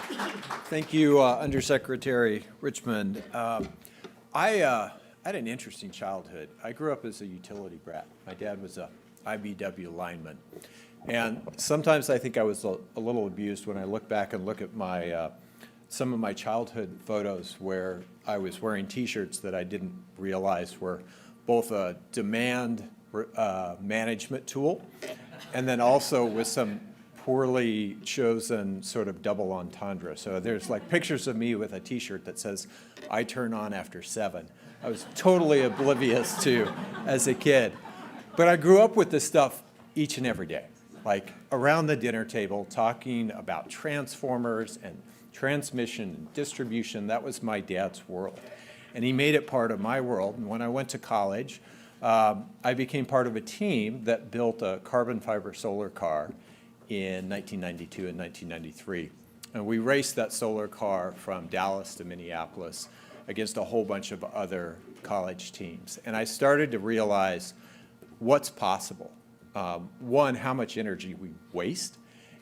Thank you, Undersecretary Richmond. I had an interesting childhood. I grew up as a utility brat. My dad was a IBW lineman. And sometimes I think I was a little abused when I look back and look at my some of my childhood photos where I was wearing T-shirts that I didn't realize were both a demand management tool and then also with some poorly chosen sort of double entendre. So there's like pictures of me with a T-shirt that says, "I turn on after 7." I was totally oblivious to as a kid. But I grew up with this stuff each and every day, like around the dinner table, talking about transformers and transmission and distribution. That was my dad's world. And he made it part of my world. And when I went to college, I became part of a team that built a carbon fiber solar car in 1992 and 1993. And we raced that solar car from Dallas to Minneapolis against a whole bunch of other college teams. And I started to realize what's possible. One, how much energy we waste,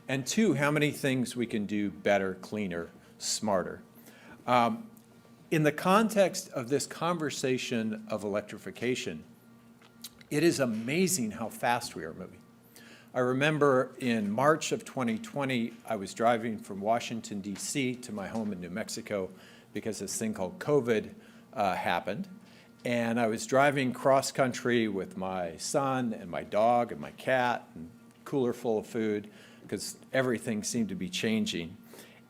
and two, how many things we can do better, cleaner, smarter. In the context of this conversation of electrification, it is amazing how fast we are moving. I remember in March of 2020, I was driving from Washington, D.C. to my home in New Mexico because this thing called COVID happened. And I was driving cross-country with my son and my dog and my cat and cooler full of food because everything seemed to be changing.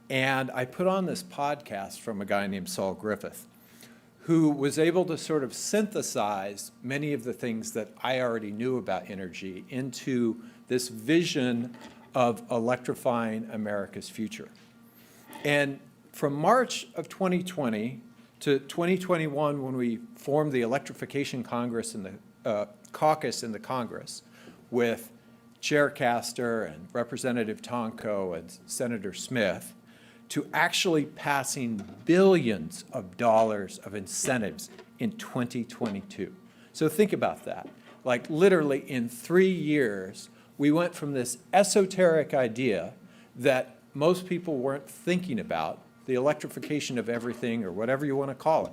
And I put on this podcast from a guy named Saul Griffith, who was able to sort of synthesize many of the things that I already knew about energy into this vision of electrifying America's future. And from March of 2020 to 2021, when we formed the Electrification Congress and the caucus in the Congress with Chair Castor and Representative Tonko and Senator Smith, to actually passing billions of dollars of incentives in 2022. So think about that. Like literally in 3 years, we went from this esoteric idea that most people weren't thinking about, the electrification of everything or whatever you want to call it,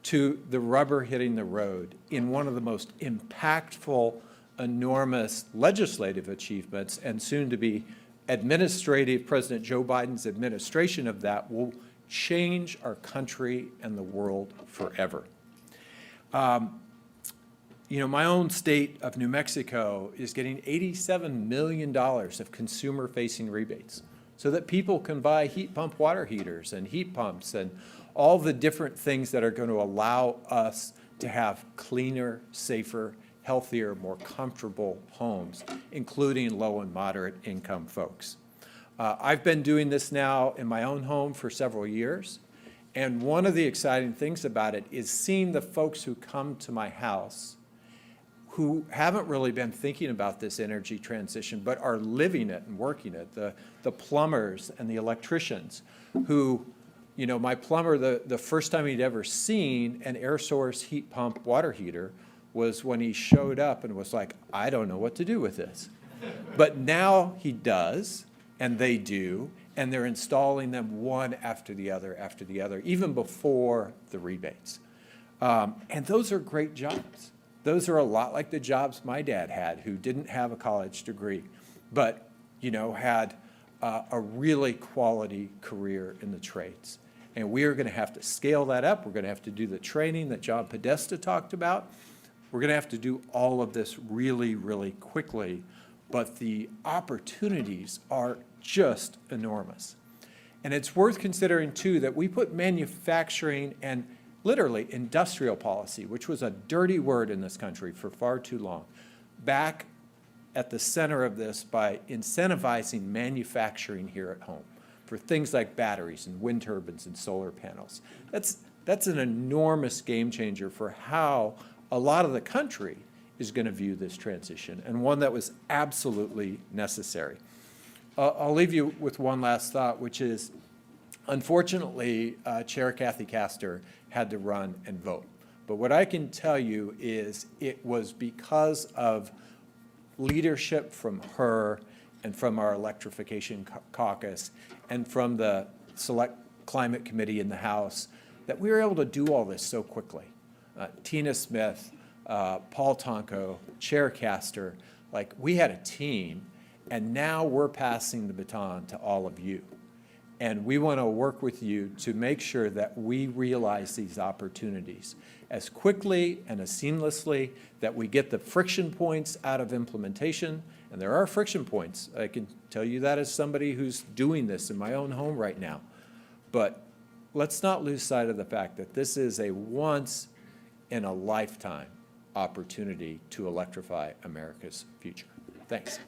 to the rubber hitting the road in one of the most impactful, enormous legislative achievements and soon to be administrative, President Joe Biden's administration of that will change our country and the world forever. You know, my own state of New Mexico is getting $87 million of consumer-facing rebates so that people can buy heat pump water heaters and heat pumps and all the different things that are going to allow us to have cleaner, safer, healthier, more comfortable homes, including low and moderate income folks. I've been doing this now in my own home for several years, and one of the exciting things about it is seeing the folks who come to my house who haven't really been thinking about this energy transition, but are living it and working it, the plumbers and the electricians who, you know, my plumber, the first time he'd ever seen an air source heat pump water heater was when he showed up and was like, I don't know what to do with this. But now he does, and they do, and they're installing them one after the other, even before the rebates. And those are great jobs. Those are a lot like the jobs my dad had, who didn't have a college degree, but you know, had a really quality career in the trades. And we are going to have to scale that up. We're going to have to do the training that John Podesta talked about. We're going to have to do all of this really, really quickly, but the opportunities are just enormous. And it's worth considering, too, that we put manufacturing and literally industrial policy, which was a dirty word in this country for far too long, back at the center of this by incentivizing manufacturing here at home for things like batteries and wind turbines and solar panels. That's an enormous game changer for how a lot of the country is going to view this transition, and one that was absolutely necessary. I'll leave you with one last thought, which is, unfortunately, Chair Kathy Castor had to run and vote. But what I can tell you is it was because of leadership from her and from our Electrification Caucus and from the Select Climate Committee in the House, that we were able to do all this so quickly. Tina Smith, Paul Tonko, Chair Castor, like we had a team, and now we're passing the baton to all of you. And we want to work with you to make sure that we realize these opportunities as quickly and as seamlessly, that we get the friction points out of implementation. And there are friction points. I can tell you that as somebody who's doing this in my own home right now. But let's not lose sight of the fact that this is a once-in-a-lifetime opportunity to electrify America's future. Thanks.